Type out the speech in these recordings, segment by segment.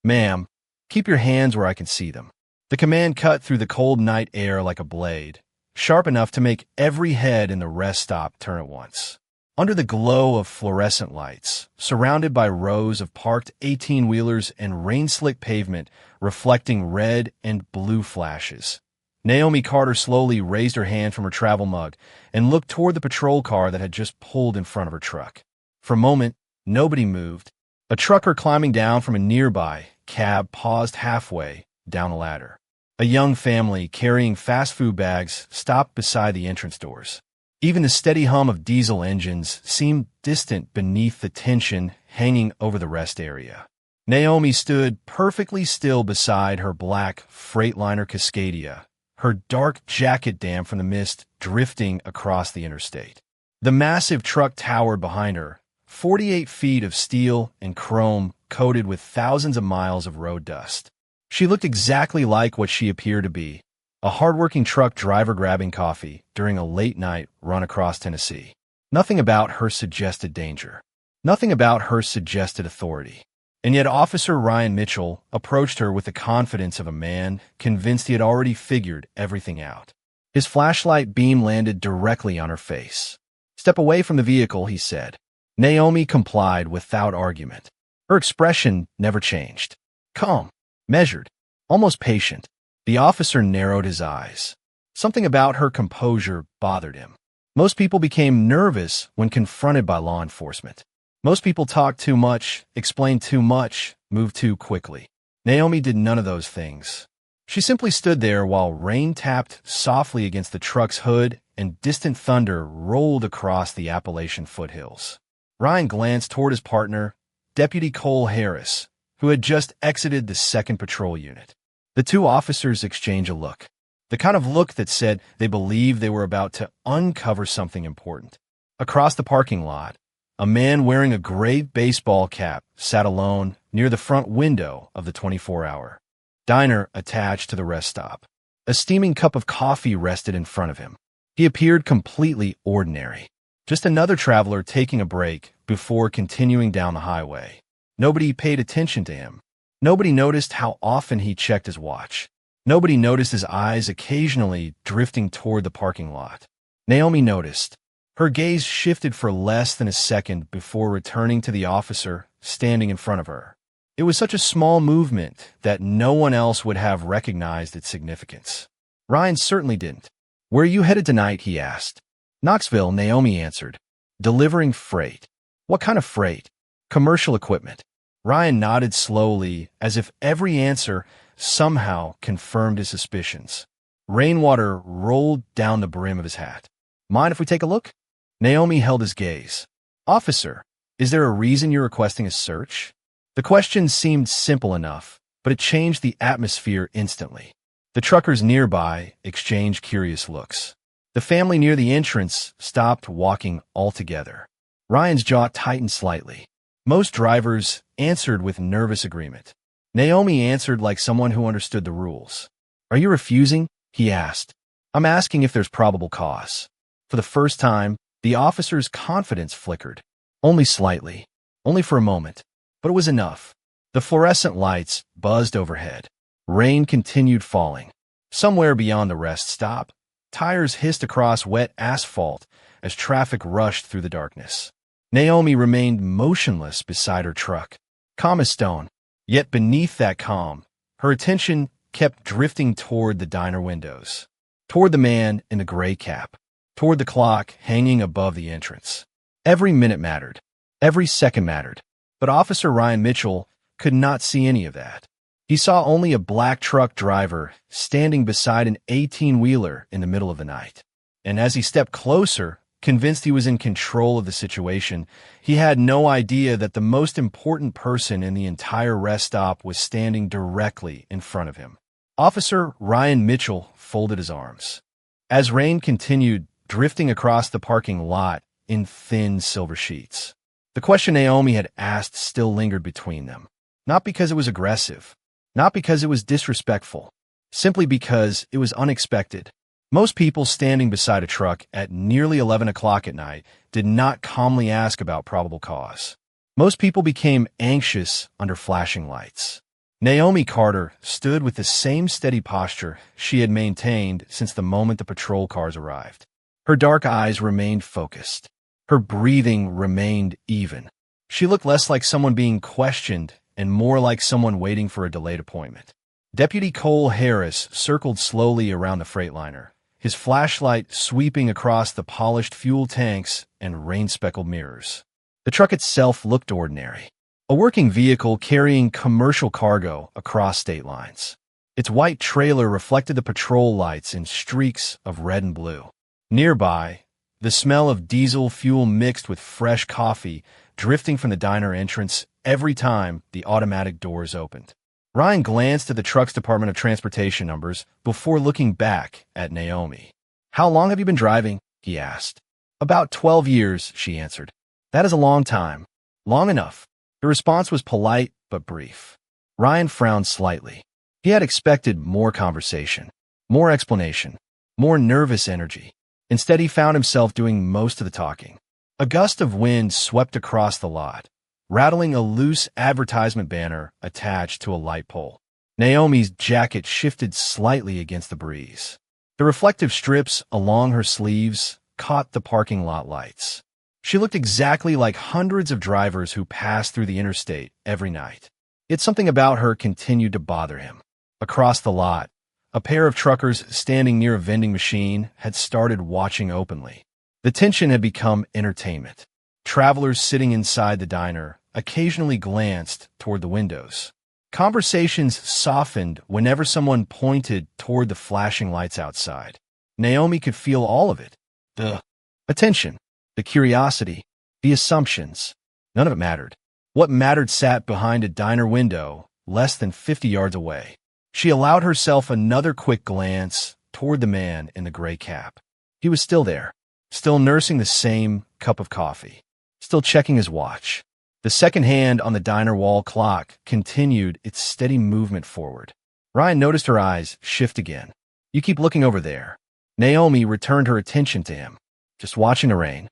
"Ma'am, keep your hands where I can see them." The command cut through the cold night air like a blade, sharp enough to make every head in the rest stop turn at once. Under the glow of fluorescent lights, surrounded by rows of parked 18-wheelers and rain-slick pavement reflecting red and blue flashes, Naomi Carter slowly raised her hand from her travel mug and looked toward the patrol car that had just pulled in front of her truck. For a moment, nobody moved. A trucker climbing down from a nearby cab paused halfway down a ladder. A young family carrying fast food bags stopped beside the entrance doors. Even the steady hum of diesel engines seemed distant beneath the tension hanging over the rest area. Naomi stood perfectly still beside her black Freightliner Cascadia, her dark jacket damp from the mist drifting across the interstate. The massive truck towered behind her, 48 feet of steel and chrome coated with thousands of miles of road dust. She looked exactly like what she appeared to be, a hardworking truck driver grabbing coffee during a late-night run across Tennessee. Nothing about her suggested danger. Nothing about her suggested authority. And yet Officer Ryan Mitchell approached her with the confidence of a man convinced he had already figured everything out. His flashlight beam landed directly on her face. "Step away from the vehicle," he said. Naomi complied without argument. Her expression never changed. Calm, measured, almost patient. The officer narrowed his eyes. Something about her composure bothered him. Most people became nervous when confronted by law enforcement. Most people talked too much, explained too much, moved too quickly. Naomi did none of those things. She simply stood there while rain tapped softly against the truck's hood and distant thunder rolled across the Appalachian foothills. Ryan glanced toward his partner, Deputy Cole Harris, who had just exited the 2nd Patrol Unit. The two officers exchanged a look, the kind of look that said they believed they were about to uncover something important. Across the parking lot, a man wearing a gray baseball cap sat alone near the front window of the 24-hour diner attached to the rest stop. A steaming cup of coffee rested in front of him. He appeared completely ordinary, just another traveler taking a break before continuing down the highway. Nobody paid attention to him. Nobody noticed how often he checked his watch. Nobody noticed his eyes occasionally drifting toward the parking lot. Naomi noticed. Her gaze shifted for less than a second before returning to the officer standing in front of her. It was such a small movement that no one else would have recognized its significance. Ryan certainly didn't. "Where are you headed tonight?" he asked. "Knoxville," Naomi answered. "Delivering freight." "What kind of freight?" "Commercial equipment." Ryan nodded slowly, as if every answer somehow confirmed his suspicions. Rainwater rolled down the brim of his hat. "Mind if we take a look?" Naomi held his gaze. "Officer, is there a reason you're requesting a search?" The question seemed simple enough, but it changed the atmosphere instantly. The truckers nearby exchanged curious looks. The family near the entrance stopped walking altogether. Ryan's jaw tightened slightly. Most drivers answered with nervous agreement. Naomi answered like someone who understood the rules. "Are you refusing?" he asked. "I'm asking if there's probable cause." For the first time, the officer's confidence flickered. Only slightly. Only for a moment. But it was enough. The fluorescent lights buzzed overhead. Rain continued falling. Somewhere beyond the rest stop, tires hissed across wet asphalt as traffic rushed through the darkness. Naomi remained motionless beside her truck, calm as stone. Yet beneath that calm, her attention kept drifting toward the diner windows, toward the man in the gray cap, toward the clock hanging above the entrance. Every minute mattered. Every second mattered. But Officer Ryan Mitchell could not see any of that. He saw only a black truck driver standing beside an 18-wheeler in the middle of the night. And as he stepped closer, convinced he was in control of the situation, he had no idea that the most important person in the entire rest stop was standing directly in front of him. Officer Ryan Mitchell folded his arms. As rain continued drifting across the parking lot in thin silver sheets, the question Naomi had asked still lingered between them. Not because it was aggressive, not because it was disrespectful, simply because it was unexpected. Most people standing beside a truck at nearly 11 o'clock at night did not calmly ask about probable cause. Most people became anxious under flashing lights. Naomi Carter stood with the same steady posture she had maintained since the moment the patrol cars arrived. Her dark eyes remained focused. Her breathing remained even. She looked less like someone being questioned and more like someone waiting for a delayed appointment. Deputy Cole Harris circled slowly around the Freightliner, his flashlight sweeping across the polished fuel tanks and rain-speckled mirrors. The truck itself looked ordinary. A working vehicle carrying commercial cargo across state lines. Its white trailer reflected the patrol lights in streaks of red and blue. Nearby, the smell of diesel fuel mixed with fresh coffee drifting from the diner entrance every time the automatic doors opened. Ryan glanced at the truck's Department of Transportation numbers before looking back at Naomi. "How long have you been driving?" he asked. "About 12 years, she answered. "That is a long time. Long enough." The response was polite but brief. Ryan frowned slightly. He had expected more conversation, more explanation, more nervous energy. Instead, he found himself doing most of the talking. A gust of wind swept across the lot, rattling a loose advertisement banner attached to a light pole. Naomi's jacket shifted slightly against the breeze. The reflective strips along her sleeves caught the parking lot lights. She looked exactly like hundreds of drivers who pass through the interstate every night. Yet something about her continued to bother him. Across the lot, a pair of truckers standing near a vending machine had started watching openly. The tension had become entertainment. Travelers sitting inside the diner occasionally glanced toward the windows. Conversations softened whenever someone pointed toward the flashing lights outside. Naomi could feel all of it. The attention, the curiosity, the assumptions. None of it mattered. What mattered sat behind a diner window less than 50 yards away. She allowed herself another quick glance toward the man in the gray cap. He was still there, still nursing the same cup of coffee, still checking his watch. The second hand on the diner wall clock continued its steady movement forward. Ryan noticed her eyes shift again. "You keep looking over there." Naomi returned her attention to him. "Just watching the rain."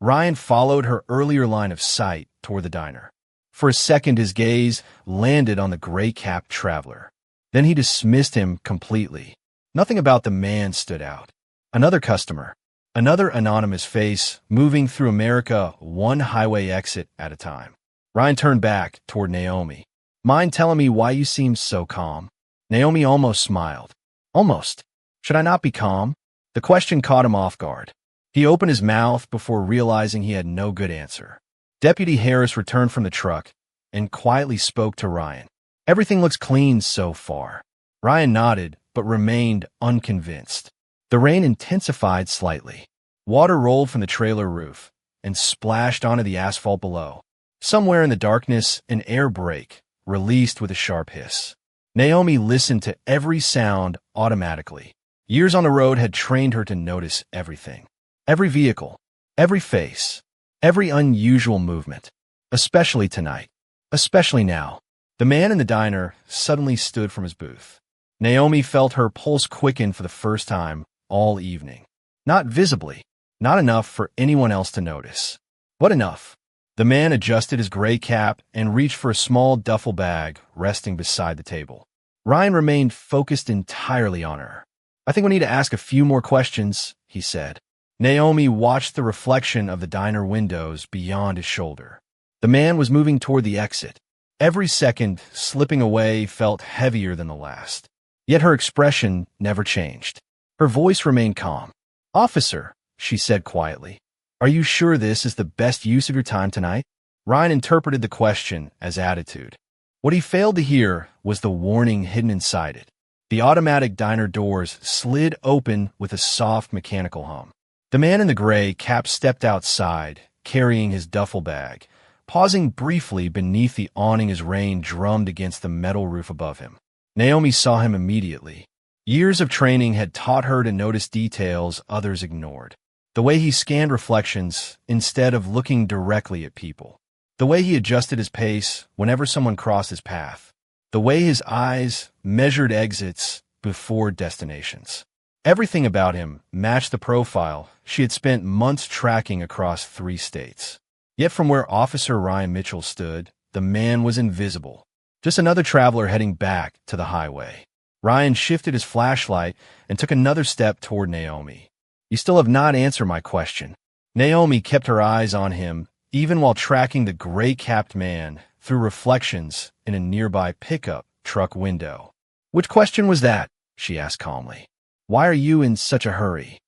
Ryan followed her earlier line of sight toward the diner. For a second, his gaze landed on the gray-capped traveler. Then he dismissed him completely. Nothing about the man stood out. Another customer. Another anonymous face moving through America one highway exit at a time. Ryan turned back toward Naomi. "Mind telling me why you seem so calm?" Naomi almost smiled. "Almost. Should I not be calm?" The question caught him off guard. He opened his mouth before realizing he had no good answer. Deputy Harris returned from the truck and quietly spoke to Ryan. "Everything looks clean so far." Ryan nodded, but remained unconvinced. The rain intensified slightly. Water rolled from the trailer roof and splashed onto the asphalt below. Somewhere in the darkness, an air brake released with a sharp hiss. Naomi listened to every sound automatically. Years on the road had trained her to notice everything. Every vehicle, every face, every unusual movement. Especially tonight. Especially now. The man in the diner suddenly stood from his booth. Naomi felt her pulse quicken for the first time all evening. Not visibly, not enough for anyone else to notice, but enough. The man adjusted his gray cap and reached for a small duffel bag resting beside the table. Ryan remained focused entirely on her. "I think we need to ask a few more questions," he said. Naomi watched the reflection of the diner windows beyond his shoulder. The man was moving toward the exit. Every second slipping away felt heavier than the last. Yet her expression never changed. Her voice remained calm. "Officer," she said quietly, "are you sure this is the best use of your time tonight?" Ryan interpreted the question as attitude. What he failed to hear was the warning hidden inside it. The automatic diner doors slid open with a soft mechanical hum. The man in the gray cap stepped outside, carrying his duffel bag, pausing briefly beneath the awning as rain drummed against the metal roof above him. Naomi saw him immediately. Years of training had taught her to notice details others ignored. The way he scanned reflections instead of looking directly at people. The way he adjusted his pace whenever someone crossed his path. The way his eyes measured exits before destinations. Everything about him matched the profile she had spent months tracking across 3 states. Yet from where Officer Ryan Mitchell stood, the man was invisible. Just another traveler heading back to the highway. Ryan shifted his flashlight and took another step toward Naomi. You still have not answered my question. Naomi kept her eyes on him, even while tracking the gray-capped man through reflections in a nearby pickup truck window. Which question was that? She asked calmly. Why are you in such a hurry?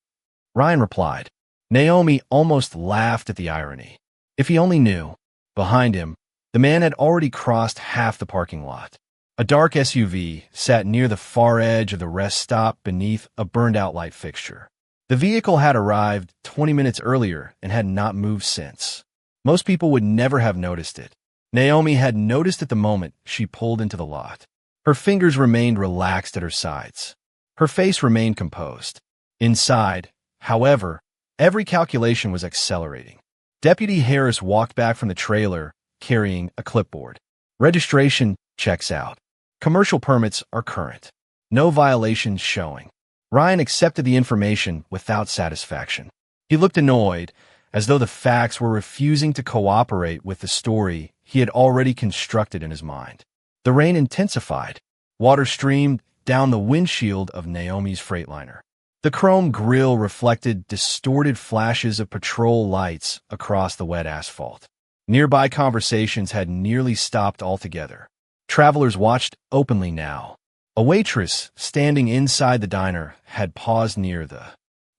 Ryan replied. Naomi almost laughed at the irony. If he only knew. Behind him, the man had already crossed half the parking lot. A dark SUV sat near the far edge of the rest stop beneath a burned-out light fixture. The vehicle had arrived 20 minutes earlier and had not moved since. Most people would never have noticed it. Naomi had noticed at the moment she pulled into the lot. Her fingers remained relaxed at her sides. Her face remained composed. Inside, however, every calculation was accelerating. Deputy Harris walked back from the trailer, carrying a clipboard. Registration checks out. Commercial permits are current. No violations showing. Ryan accepted the information without satisfaction. He looked annoyed, as though the facts were refusing to cooperate with the story he had already constructed in his mind. The rain intensified. Water streamed down the windshield of Naomi's Freightliner. The chrome grille reflected distorted flashes of patrol lights across the wet asphalt. Nearby conversations had nearly stopped altogether. Travelers watched openly now. A waitress standing inside the diner had paused near the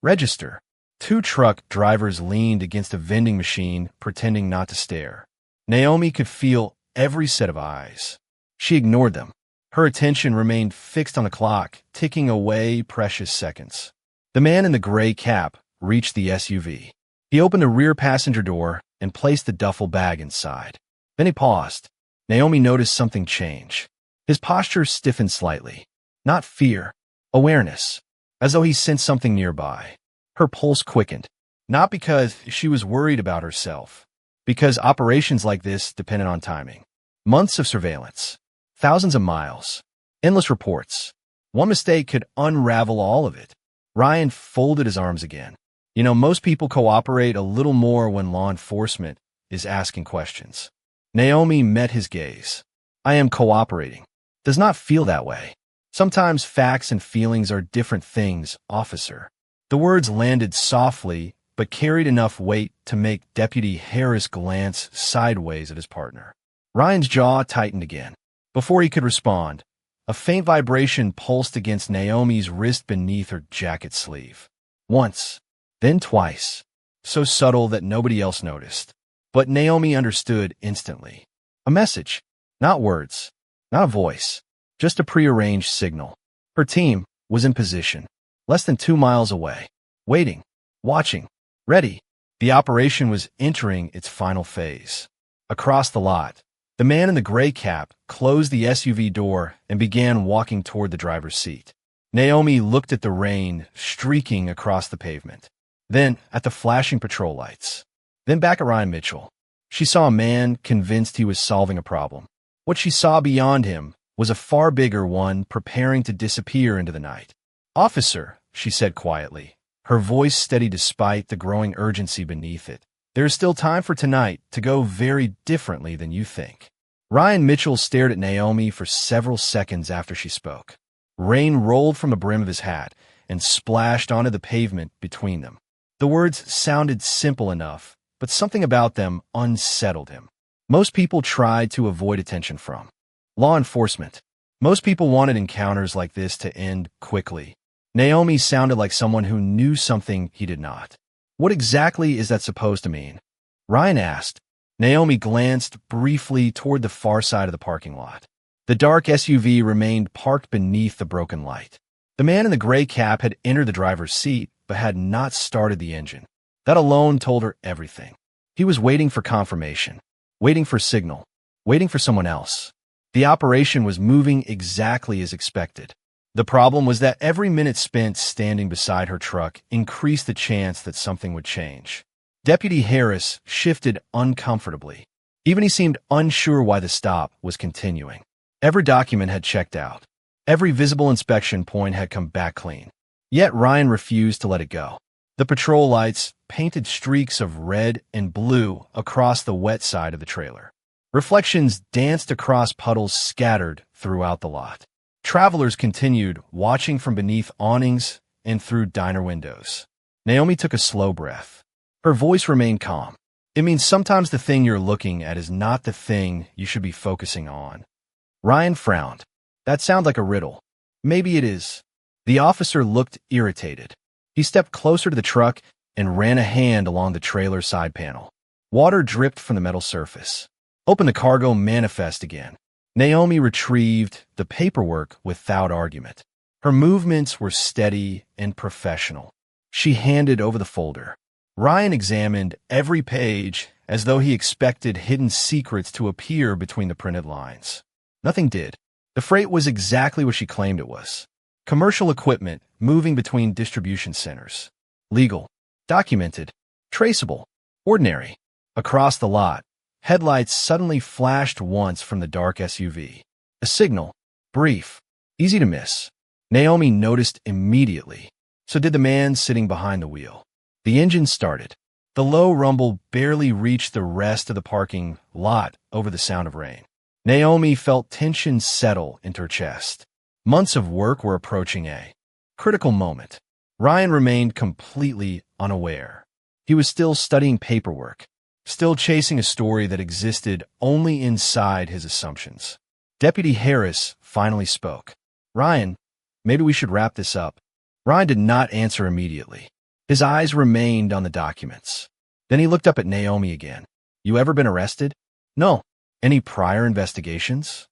register. Two truck drivers leaned against a vending machine, pretending not to stare. Naomi could feel every set of eyes. She ignored them. Her attention remained fixed on the clock, ticking away precious seconds. The man in the gray cap reached the SUV. He opened the rear passenger door and placed the duffel bag inside. Then he paused. Naomi noticed something change. His posture stiffened slightly. Not fear, awareness, as though he sensed something nearby. Her pulse quickened, not because she was worried about herself, because operations like this depended on timing. Months of surveillance, thousands of miles, endless reports. One mistake could unravel all of it. Ryan folded his arms again. Most people cooperate a little more when law enforcement is asking questions. Naomi met his gaze. I am cooperating. Does not feel that way. Sometimes facts and feelings are different things, officer. The words landed softly, but carried enough weight to make Deputy Harris glance sideways at his partner. Ryan's jaw tightened again. Before he could respond, a faint vibration pulsed against Naomi's wrist beneath her jacket sleeve. Once, then twice, so subtle that nobody else noticed. But Naomi understood instantly. A message, not words, not a voice, just a prearranged signal. Her team was in position, less than 2 miles away, waiting, watching, ready. The operation was entering its final phase. Across the lot, the man in the gray cap closed the SUV door and began walking toward the driver's seat. Naomi looked at the rain streaking across the pavement, then at the flashing patrol lights, then back at Ryan Mitchell. She saw a man convinced he was solving a problem. What she saw beyond him was a far bigger one preparing to disappear into the night. Officer, she said quietly, her voice steady despite the growing urgency beneath it. There is still time for tonight to go very differently than you think. Ryan Mitchell stared at Naomi for several seconds after she spoke. Rain rolled from the brim of his hat and splashed onto the pavement between them. The words sounded simple enough, but something about them unsettled him. Most people tried to avoid attention from law enforcement. Most people wanted encounters like this to end quickly. Naomi sounded like someone who knew something he did not. What exactly is that supposed to mean? Ryan asked. Naomi glanced briefly toward the far side of the parking lot. The dark SUV remained parked beneath the broken light. The man in the gray cap had entered the driver's seat, but had not started the engine. That alone told her everything. He was waiting for confirmation, waiting for signal, waiting for someone else. The operation was moving exactly as expected. The problem was that every minute spent standing beside her truck increased the chance that something would change. Deputy Harris shifted uncomfortably. Even he seemed unsure why the stop was continuing. Every document had checked out. Every visible inspection point had come back clean. Yet Ryan refused to let it go. The patrol lights painted streaks of red and blue across the wet side of the trailer. Reflections danced across puddles scattered throughout the lot. Travelers continued, watching from beneath awnings and through diner windows. Naomi took a slow breath. Her voice remained calm. It means sometimes the thing you're looking at is not the thing you should be focusing on. Ryan frowned. That sounds like a riddle. Maybe it is. The officer looked irritated. He stepped closer to the truck and ran a hand along the trailer side panel. Water dripped from the metal surface. Open the cargo manifest again. Naomi retrieved the paperwork without argument. Her movements were steady and professional. She handed over the folder. Ryan examined every page as though he expected hidden secrets to appear between the printed lines. Nothing did. The freight was exactly what she claimed it was. Commercial equipment moving between distribution centers. Legal. Documented. Traceable. Ordinary. Across the lot, headlights suddenly flashed once from the dark SUV. A signal. Brief. Easy to miss. Naomi noticed immediately. So did the man sitting behind the wheel. The engine started. The low rumble barely reached the rest of the parking lot over the sound of rain. Naomi felt tension settle into her chest. Months of work were approaching a critical moment. Ryan remained completely unaware. He was still studying paperwork, still chasing a story that existed only inside his assumptions. Deputy Harris finally spoke. Ryan, maybe we should wrap this up. Ryan did not answer immediately. His eyes remained on the documents. Then he looked up at Naomi again. You ever been arrested? No. Any prior investigations?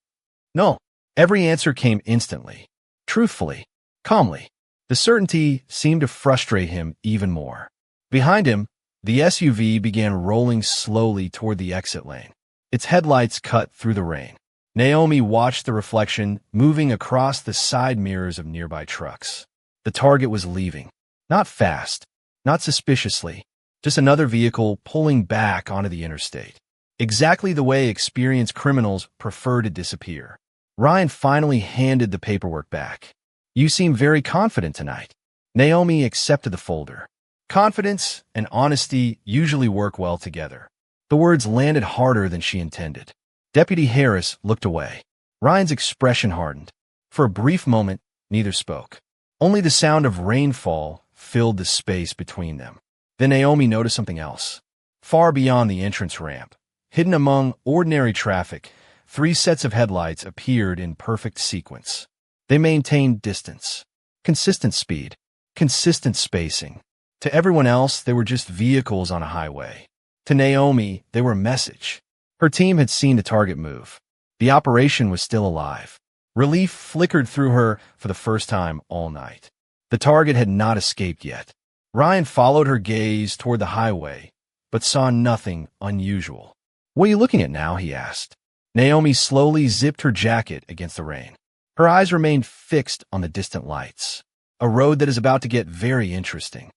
No. Every answer came instantly, truthfully, calmly. The certainty seemed to frustrate him even more. Behind him, the SUV began rolling slowly toward the exit lane. Its headlights cut through the rain. Naomi watched the reflection moving across the side mirrors of nearby trucks. The target was leaving. Not fast, not suspiciously, just another vehicle pulling back onto the interstate. Exactly the way experienced criminals prefer to disappear. Ryan finally handed the paperwork back. You seem very confident tonight. Naomi accepted the folder. Confidence and honesty usually work well together. The words landed harder than she intended. Deputy Harris looked away. Ryan's expression hardened. For a brief moment, neither spoke. Only the sound of rainfall filled the space between them. Then Naomi noticed something else. Far beyond the entrance ramp, hidden among ordinary traffic, 3 sets of headlights appeared in perfect sequence. They maintained distance, consistent speed, consistent spacing. To everyone else, they were just vehicles on a highway. To Naomi, they were a message. Her team had seen the target move. The operation was still alive. Relief flickered through her for the first time all night. The target had not escaped yet. Ryan followed her gaze toward the highway, but saw nothing unusual. What are you looking at now? He asked. Naomi slowly zipped her jacket against the rain. Her eyes remained fixed on the distant lights. A road that is about to get very interesting.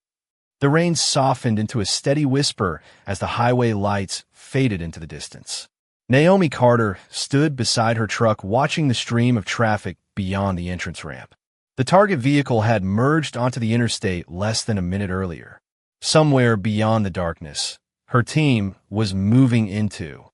The rain softened into a steady whisper as the highway lights faded into the distance. Naomi Carter stood beside her truck watching the stream of traffic beyond the entrance ramp. The target vehicle had merged onto the interstate less than a minute earlier. Somewhere beyond the darkness, her team was moving into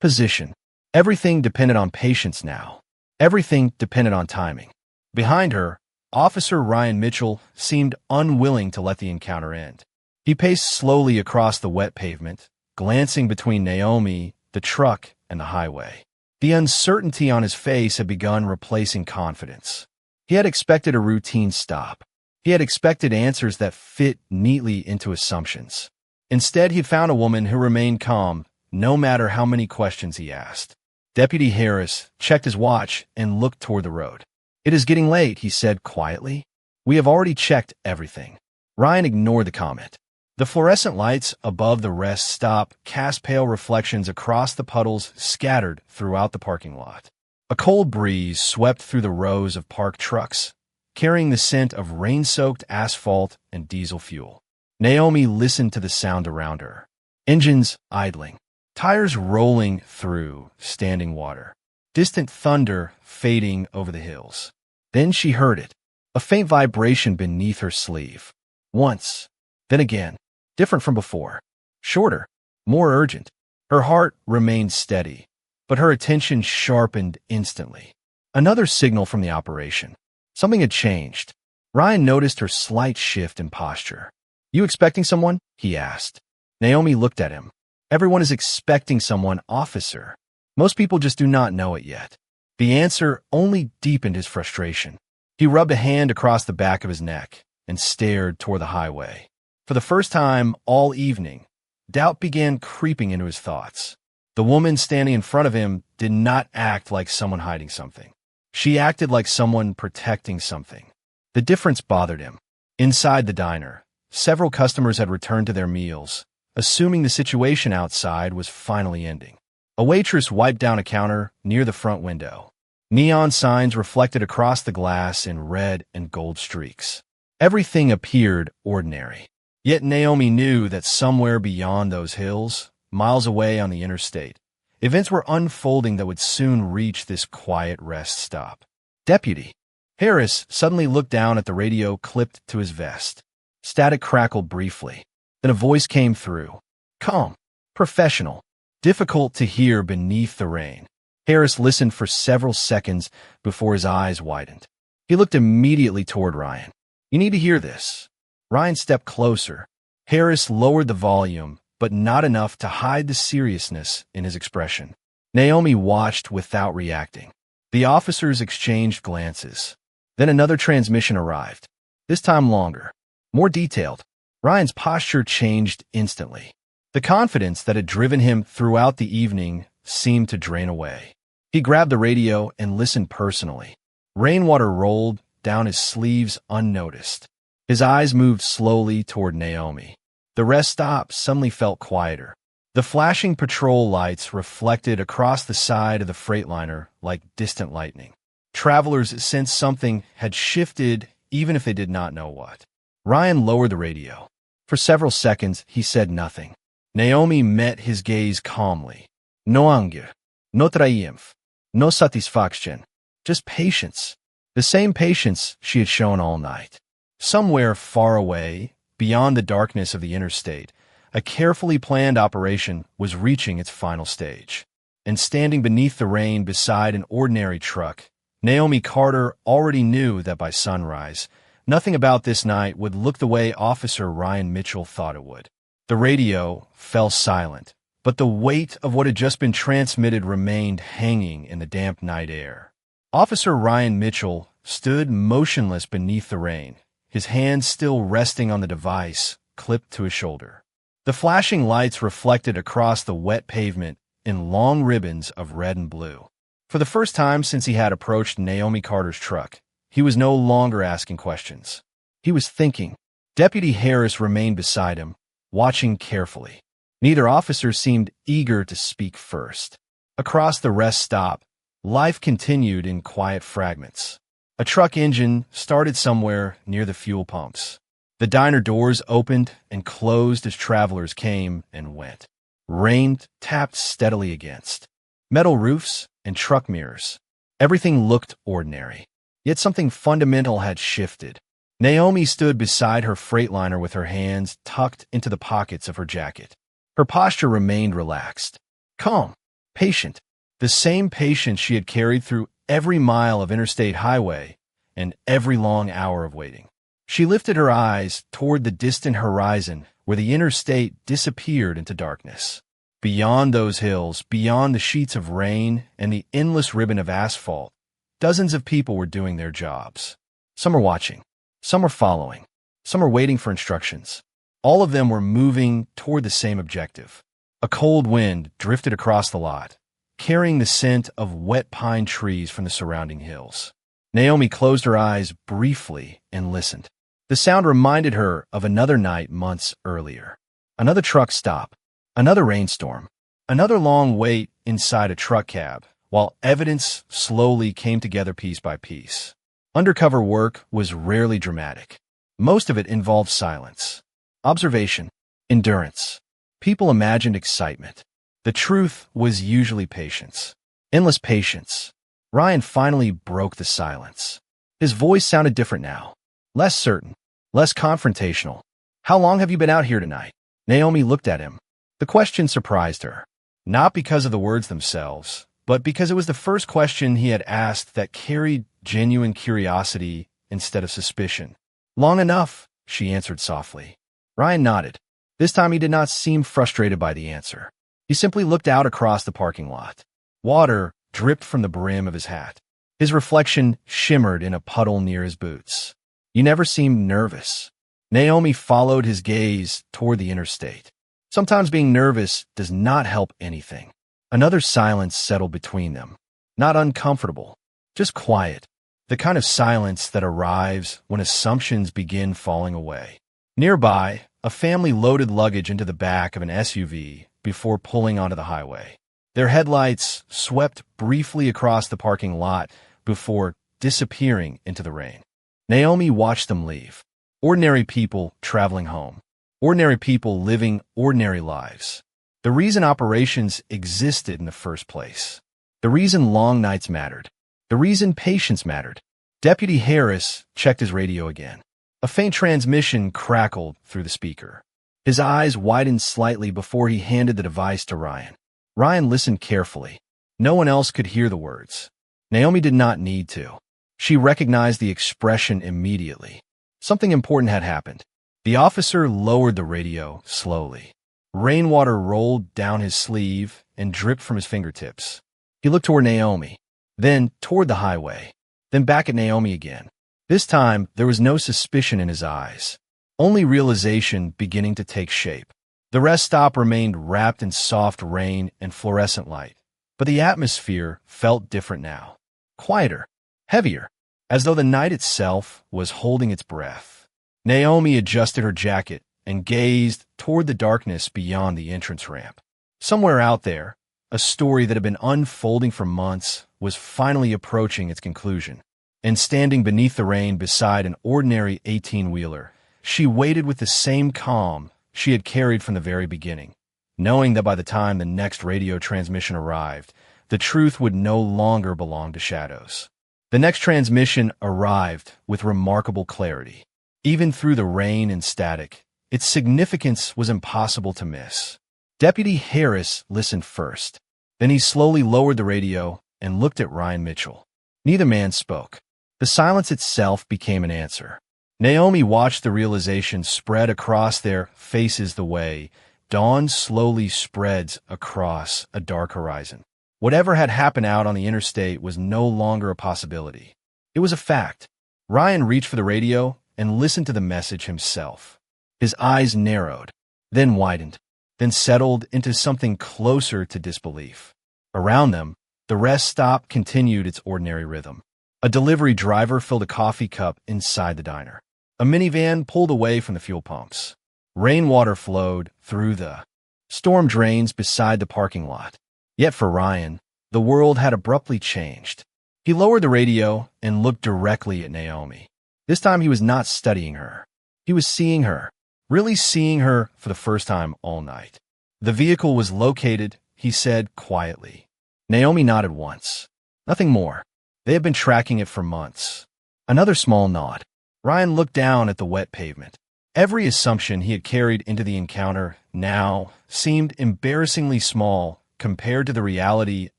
position. Everything depended on patience now. Everything depended on timing. Behind her, Officer Ryan Mitchell seemed unwilling to let the encounter end. He paced slowly across the wet pavement, glancing between Naomi, the truck, and the highway. The uncertainty on his face had begun replacing confidence. He had expected a routine stop. He had expected answers that fit neatly into assumptions. Instead, he found a woman who remained calm, no matter how many questions he asked. Deputy Harris checked his watch and looked toward the road. It is getting late, he said quietly. We have already checked everything. Ryan ignored the comment. The fluorescent lights above the rest stop cast pale reflections across the puddles scattered throughout the parking lot. A cold breeze swept through the rows of parked trucks, carrying the scent of rain-soaked asphalt and diesel fuel. Naomi listened to the sound around her. Engines idling, tires rolling through standing water, distant thunder fading over the hills. Then she heard it, a faint vibration beneath her sleeve. Once, then again, different from before, shorter, more urgent. Her heart remained steady, but her attention sharpened instantly. Another signal from the operation. Something had changed. Ryan noticed her slight shift in posture. "You expecting someone?" he asked. Naomi looked at him. "Everyone is expecting someone, officer. Most people just do not know it yet." The answer only deepened his frustration. He rubbed a hand across the back of his neck and stared toward the highway. For the first time all evening, doubt began creeping into his thoughts. The woman standing in front of him did not act like someone hiding something. She acted like someone protecting something. The difference bothered him. Inside the diner, several customers had returned to their meals, assuming the situation outside was finally ending. A waitress wiped down a counter near the front window. Neon signs reflected across the glass in red and gold streaks. Everything appeared ordinary. Yet Naomi knew that somewhere beyond those hills, miles away on the interstate, events were unfolding that would soon reach this quiet rest stop. "Deputy." Harris suddenly looked down at the radio clipped to his vest. Static crackled briefly. Then a voice came through. Calm, professional, difficult to hear beneath the rain. Harris listened for several seconds before his eyes widened. He looked immediately toward Ryan. "You need to hear this." Ryan stepped closer. Harris lowered the volume, but not enough to hide the seriousness in his expression. Naomi watched without reacting. The officers exchanged glances. Then another transmission arrived, this time longer, more detailed. Ryan's posture changed instantly. The confidence that had driven him throughout the evening seemed to drain away. He grabbed the radio and listened personally. Rainwater rolled down his sleeves unnoticed. His eyes moved slowly toward Naomi. The rest stop suddenly felt quieter. The flashing patrol lights reflected across the side of the Freightliner like distant lightning. Travelers sensed something had shifted, even if they did not know what. Ryan lowered the radio. For several seconds, he said nothing. Naomi met his gaze calmly. No anger, no triumph, no satisfaction, just patience. The same patience she had shown all night. Somewhere far away, beyond the darkness of the interstate, a carefully planned operation was reaching its final stage. And standing beneath the rain beside an ordinary truck, Naomi Carter already knew that by sunrise, nothing about this night would look the way Officer Ryan Mitchell thought it would. The radio fell silent, but the weight of what had just been transmitted remained hanging in the damp night air. Officer Ryan Mitchell stood motionless beneath the rain, his hands still resting on the device clipped to his shoulder. The flashing lights reflected across the wet pavement in long ribbons of red and blue. For the first time since he had approached Naomi Carter's truck, he was no longer asking questions. He was thinking. Deputy Harris remained beside him, watching carefully. Neither officer seemed eager to speak first. Across the rest stop, life continued in quiet fragments. A truck engine started somewhere near the fuel pumps. The diner doors opened and closed as travelers came and went. Rain tapped steadily against metal roofs and truck mirrors. Everything looked ordinary. Yet something fundamental had shifted. Naomi stood beside her Freightliner with her hands tucked into the pockets of her jacket. Her posture remained relaxed, calm, patient, the same patience she had carried through every mile of interstate highway and every long hour of waiting. She lifted her eyes toward the distant horizon where the interstate disappeared into darkness. Beyond those hills, beyond the sheets of rain and the endless ribbon of asphalt, dozens of people were doing their jobs. Some were watching, some were following, some were waiting for instructions. All of them were moving toward the same objective. A cold wind drifted across the lot, carrying the scent of wet pine trees from the surrounding hills. Naomi closed her eyes briefly and listened. The sound reminded her of another night months earlier. Another truck stop, another rainstorm, another long wait inside a truck cab, while evidence slowly came together piece by piece. Undercover work was rarely dramatic. Most of it involved silence, observation, endurance. People imagined excitement. The truth was usually patience. Endless patience. Ryan finally broke the silence. His voice sounded different now. Less certain. Less confrontational. "How long have you been out here tonight?" Naomi looked at him. The question surprised her. Not because of the words themselves, but because it was the first question he had asked that carried genuine curiosity instead of suspicion. "Long enough," she answered softly. Ryan nodded. This time he did not seem frustrated by the answer. He simply looked out across the parking lot. Water dripped from the brim of his hat. His reflection shimmered in a puddle near his boots. "You never seemed nervous." Naomi followed his gaze toward the interstate. Sometimes being nervous does not help anything. Another silence settled between them. Not uncomfortable, just quiet. The kind of silence that arrives when assumptions begin falling away. Nearby, a family loaded luggage into the back of an SUV before pulling onto the highway. Their headlights swept briefly across the parking lot before disappearing into the rain. Naomi watched them leave. Ordinary people traveling home. Ordinary people living ordinary lives. The reason operations existed in the first place. The reason long nights mattered. The reason patience mattered. Deputy Harris checked his radio again. A faint transmission crackled through the speaker. His eyes widened slightly before he handed the device to Ryan. Ryan listened carefully. No one else could hear the words. Naomi did not need to. She recognized the expression immediately. Something important had happened. The officer lowered the radio slowly. Rainwater rolled down his sleeve and dripped from his fingertips. He looked toward Naomi, then toward the highway, then back at Naomi again. This time, there was no suspicion in his eyes, only realization beginning to take shape. The rest stop remained wrapped in soft rain and fluorescent light, but the atmosphere felt different now. Quieter, heavier, as though the night itself was holding its breath. Naomi adjusted her jacket and gazed toward the darkness beyond the entrance ramp. Somewhere out there, a story that had been unfolding for months was finally approaching its conclusion. And standing beneath the rain beside an ordinary 18-wheeler, she waited with the same calm she had carried from the very beginning, knowing that by the time the next radio transmission arrived, the truth would no longer belong to shadows. The next transmission arrived with remarkable clarity. Even through the rain and static, its significance was impossible to miss. Deputy Harris listened first. Then he slowly lowered the radio and looked at Ryan Mitchell. Neither man spoke. The silence itself became an answer. Naomi watched the realization spread across their faces the way dawn slowly spreads across a dark horizon. Whatever had happened out on the interstate was no longer a possibility. It was a fact. Ryan reached for the radio and listened to the message himself. His eyes narrowed, then widened, then settled into something closer to disbelief. Around them, the rest stop continued its ordinary rhythm. A delivery driver filled a coffee cup inside the diner. A minivan pulled away from the fuel pumps. Rainwater flowed through the storm drains beside the parking lot. Yet for Ryan, the world had abruptly changed. He lowered the radio and looked directly at Naomi. This time he was not studying her. He was seeing her, really seeing her for the first time all night. The vehicle was located, he said quietly. Naomi nodded once. Nothing more. They had been tracking it for months. Another small nod. Ryan looked down at the wet pavement. Every assumption he had carried into the encounter now seemed embarrassingly small compared to the reality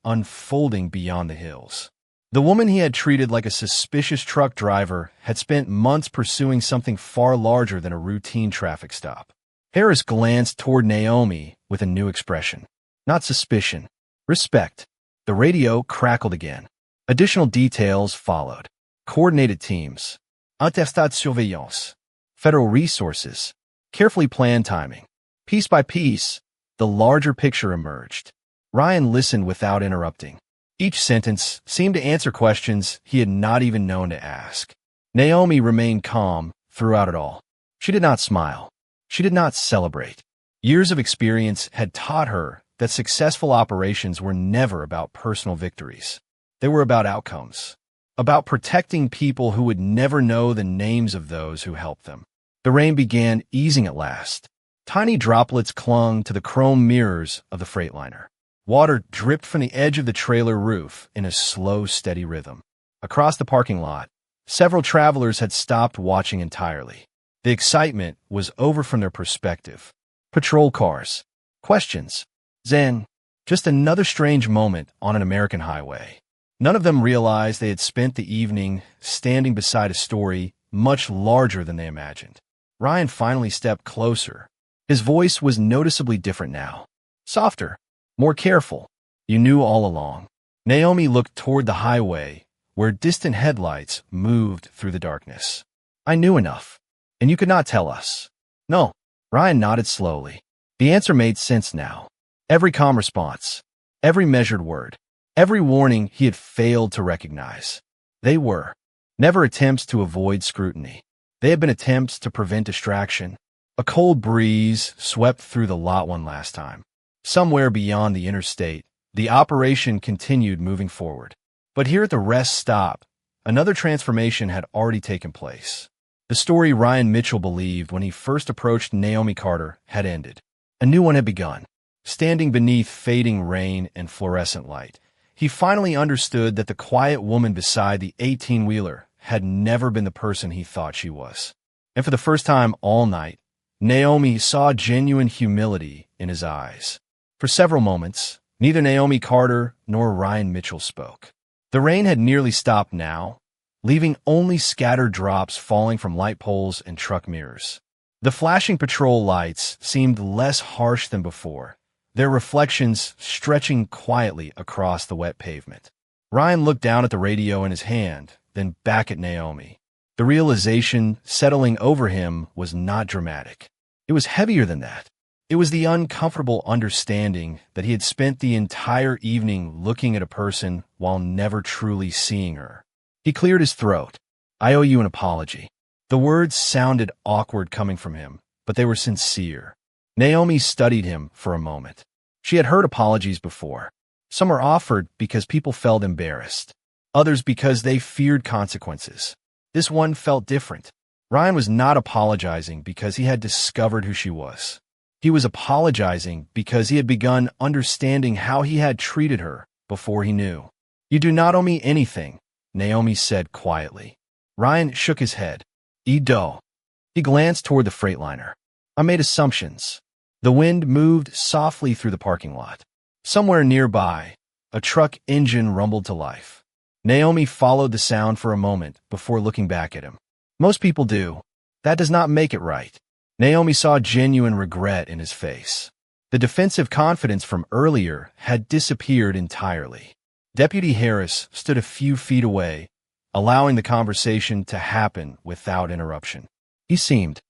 unfolding beyond the hills. The woman he had treated like a suspicious truck driver had spent months pursuing something far larger than a routine traffic stop. Harris glanced toward Naomi with a new expression. Not suspicion. Respect. The radio crackled again. Additional details followed. Coordinated teams. Interstate surveillance. Federal resources. Carefully planned timing. Piece by piece, the larger picture emerged. Ryan listened without interrupting. Each sentence seemed to answer questions he had not even known to ask. Naomi remained calm throughout it all. She did not smile. She did not celebrate. Years of experience had taught her that successful operations were never about personal victories. They were about outcomes, about protecting people who would never know the names of those who helped them. The rain began easing at last. Tiny droplets clung to the chrome mirrors of the Freightliner. Water dripped from the edge of the trailer roof in a slow, steady rhythm. Across the parking lot, several travelers had stopped watching entirely. The excitement was over from their perspective. Patrol cars. Questions. Then, Just another strange moment on an American highway. None of them realized they had spent the evening standing beside a story much larger than they imagined. Ryan finally stepped closer. His voice was noticeably different now. Softer, more careful. You knew all along. Naomi looked toward the highway, where distant headlights moved through the darkness. I knew enough. And you could not tell us. No. Ryan nodded slowly. The answer made sense now. Every calm response, every measured word, every warning he had failed to recognize. They were never attempts to avoid scrutiny. They had been attempts to prevent distraction. A cold breeze swept through the lot one last time. Somewhere beyond the interstate, the operation continued moving forward. But here at the rest stop, another transformation had already taken place. The story Ryan Mitchell believed when he first approached Naomi Carter had ended. A new one had begun. Standing beneath fading rain and fluorescent light, he finally understood that the quiet woman beside the 18-wheeler had never been the person he thought she was. And for the first time all night, Naomi saw genuine humility in his eyes. For several moments, neither Naomi Carter nor Ryan Mitchell spoke. The rain had nearly stopped now, leaving only scattered drops falling from light poles and truck mirrors. The flashing patrol lights seemed less harsh than before, their reflections stretching quietly across the wet pavement. Ryan looked down at the radio in his hand, then back at Naomi. The realization settling over him was not dramatic. It was heavier than that. It was the uncomfortable understanding that he had spent the entire evening looking at a person while never truly seeing her. He cleared his throat. I owe you an apology. The words sounded awkward coming from him, but they were sincere. Naomi studied him for a moment. She had heard apologies before. Some were offered because people felt embarrassed, others because they feared consequences. This one felt different. Ryan was not apologizing because he had discovered who she was. He was apologizing because he had begun understanding how he had treated her before he knew. You do not owe me anything, Naomi said quietly. Ryan shook his head. Edo. He glanced toward the Freightliner. I made assumptions. The wind moved softly through the parking lot. Somewhere nearby, a truck engine rumbled to life. Naomi followed the sound for a moment before looking back at him. Most people do. That does not make it right. Naomi saw genuine regret in his face. The defensive confidence from earlier had disappeared entirely. Deputy Harris stood a few feet away, allowing the conversation to happen without interruption. He seemed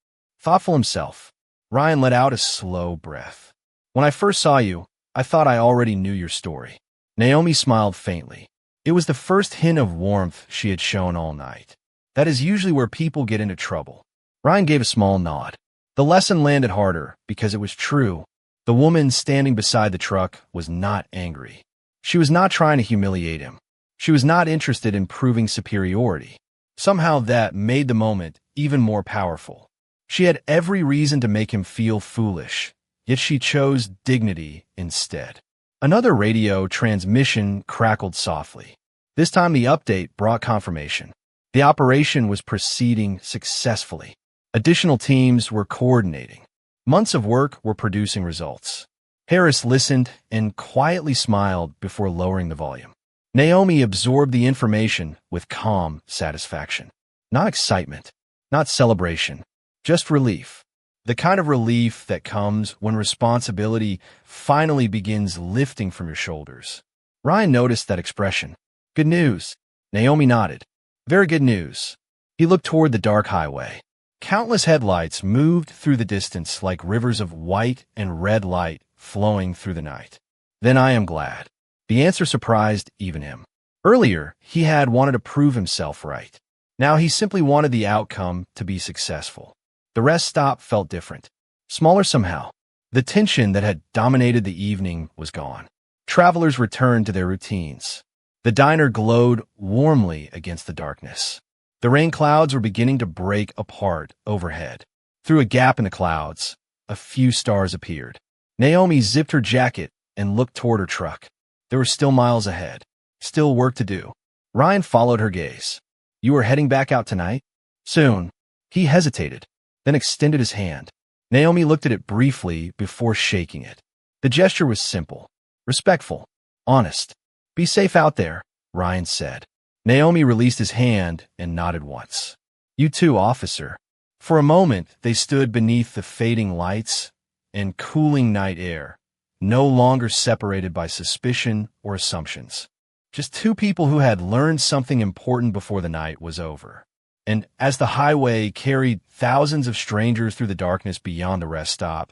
thoughtful himself. Ryan let out a slow breath. When I first saw you, I thought I already knew your story. Naomi smiled faintly. It was the first hint of warmth she had shown all night. That is usually where people get into trouble. Ryan gave a small nod. The lesson landed harder because it was true. The woman standing beside the truck was not angry. She was not trying to humiliate him. She was not interested in proving superiority. Somehow that made the moment even more powerful. She had every reason to make him feel foolish, yet she chose dignity instead. Another radio transmission crackled softly. This time the update brought confirmation. The operation was proceeding successfully. Additional teams were coordinating. Months of work were producing results. Harris listened and quietly smiled before lowering the volume. Naomi absorbed the information with calm satisfaction. Not excitement, not celebration, just relief. The kind of relief that comes when responsibility finally begins lifting from your shoulders. Ryan noticed that expression. Good news. Naomi nodded. Very good news. He looked toward the dark highway. Countless headlights moved through the distance like rivers of white and red light flowing through the night. Then I am glad. The answer surprised even him. Earlier, he had wanted to prove himself right. Now he simply wanted the outcome to be successful. The rest stop felt different. Smaller somehow. The tension that had dominated the evening was gone. Travelers returned to their routines. The diner glowed warmly against the darkness. The rain clouds were beginning to break apart overhead. Through a gap in the clouds, a few stars appeared. Naomi zipped her jacket and looked toward her truck. There were still miles ahead. Still work to do. Ryan followed her gaze. You are heading back out tonight? Soon. He hesitated, then extended his hand. Naomi looked at it briefly before shaking it. The gesture was simple. Respectful. Honest. Be safe out there, Ryan said. Naomi released his hand and nodded once. You too, officer. For a moment, they stood beneath the fading lights and cooling night air, no longer separated by suspicion or assumptions. Just two people who had learned something important before the night was over. And as the highway carried thousands of strangers through the darkness beyond the rest stop,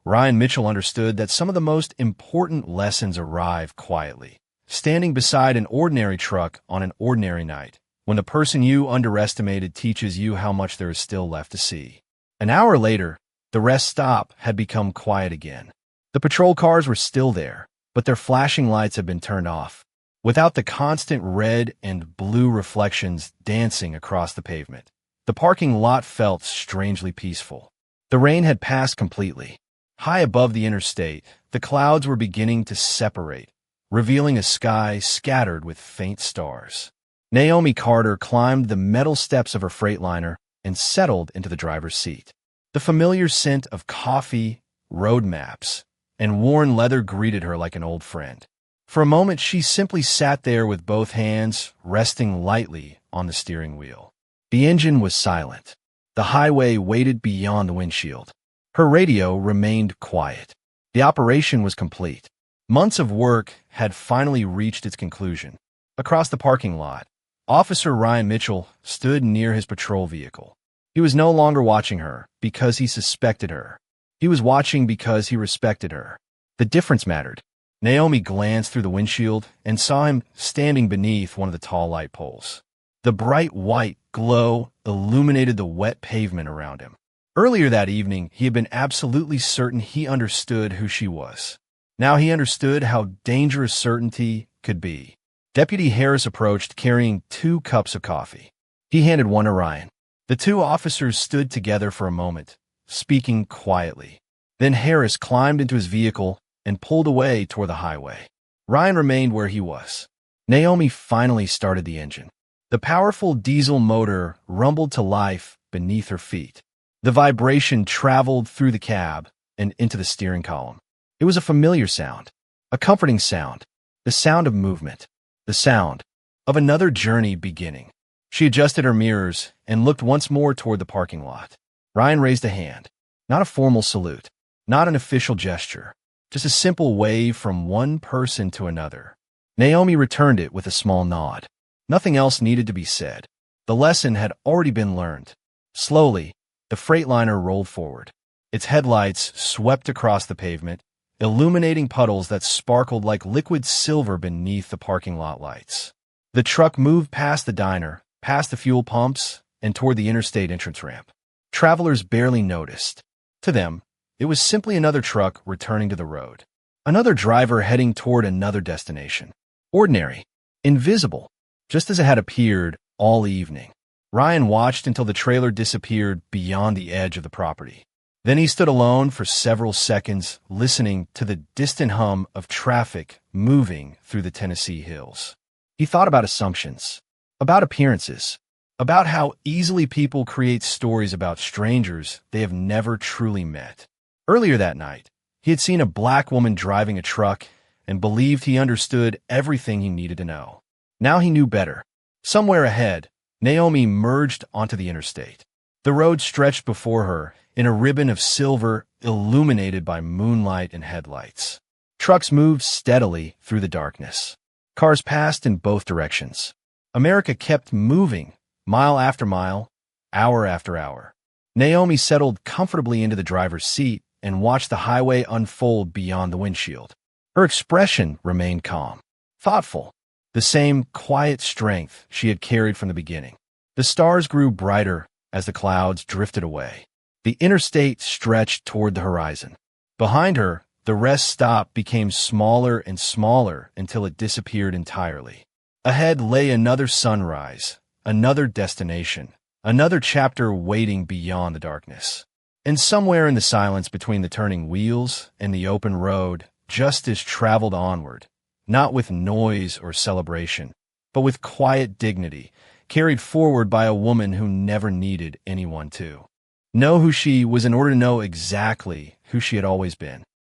Ryan Mitchell understood that some of the most important lessons arrive quietly, standing beside an ordinary truck on an ordinary night, when the person you underestimated teaches you how much there is still left to see. An hour later, the rest stop had become quiet again. The patrol cars were still there, but their flashing lights had been turned off, without the constant red and blue reflections dancing across the pavement. The parking lot felt strangely peaceful. The rain had passed completely. High above the interstate, the clouds were beginning to separate, revealing a sky scattered with faint stars. Naomi Carter climbed the metal steps of her Freightliner and settled into the driver's seat. The familiar scent of coffee, road maps, and worn leather greeted her like an old friend. For a moment, she simply sat there with both hands resting lightly on the steering wheel. The engine was silent. The highway waited beyond the windshield. Her radio remained quiet. The operation was complete. Months of work had finally reached its conclusion. Across the parking lot, Officer Ryan Mitchell stood near his patrol vehicle. He was no longer watching her because he suspected her. He was watching because he respected her. The difference mattered. Naomi glanced through the windshield and saw him standing beneath one of the tall light poles. The bright white glow illuminated the wet pavement around him. Earlier that evening, he had been absolutely certain he understood who she was. Now he understood how dangerous certainty could be. Deputy Harris approached carrying 2 cups of coffee. He handed one to Ryan. The 2 officers stood together for a moment, speaking quietly. Then Harris climbed into his vehicle and pulled away toward the highway. Ryan remained where he was. Naomi finally started the engine. The powerful diesel motor rumbled to life beneath her feet. The vibration traveled through the cab and into the steering column. It was a familiar sound, a comforting sound, the sound of movement, the sound of another journey beginning. She adjusted her mirrors and looked once more toward the parking lot. Ryan raised a hand. Not a formal salute, not an official gesture, just a simple wave from one person to another. Naomi returned it with a small nod. Nothing else needed to be said. The lesson had already been learned. Slowly, the Freightliner rolled forward. Its headlights swept across the pavement, illuminating puddles that sparkled like liquid silver beneath the parking lot lights. The truck moved past the diner, past the fuel pumps, and toward the interstate entrance ramp. Travelers barely noticed. To them, it was simply another truck returning to the road. Another driver heading toward another destination. Ordinary. Invisible. Just as it had appeared all evening. Ryan watched until the trailer disappeared beyond the edge of the property. Then he stood alone for several seconds, listening to the distant hum of traffic moving through the Tennessee hills. He thought about assumptions, about appearances, about how easily people create stories about strangers they have never truly met. Earlier that night, he had seen a black woman driving a truck and believed he understood everything he needed to know. Now he knew better. Somewhere ahead, Naomi merged onto the interstate. The road stretched before her in a ribbon of silver illuminated by moonlight and headlights. Trucks moved steadily through the darkness. Cars passed in both directions. America kept moving, mile after mile, hour after hour. Naomi settled comfortably into the driver's seat and watched the highway unfold beyond the windshield. Her expression remained calm, thoughtful, the same quiet strength she had carried from the beginning. The stars grew brighter as the clouds drifted away. The interstate stretched toward the horizon. Behind her, the rest stop became smaller and smaller until it disappeared entirely. Ahead lay another sunrise, another destination, another chapter waiting beyond the darkness. And somewhere in the silence between the turning wheels and the open road, justice traveled onward, not with noise or celebration, but with quiet dignity, carried forward by a woman who never needed anyone to know who she was in order to know exactly who she had always been.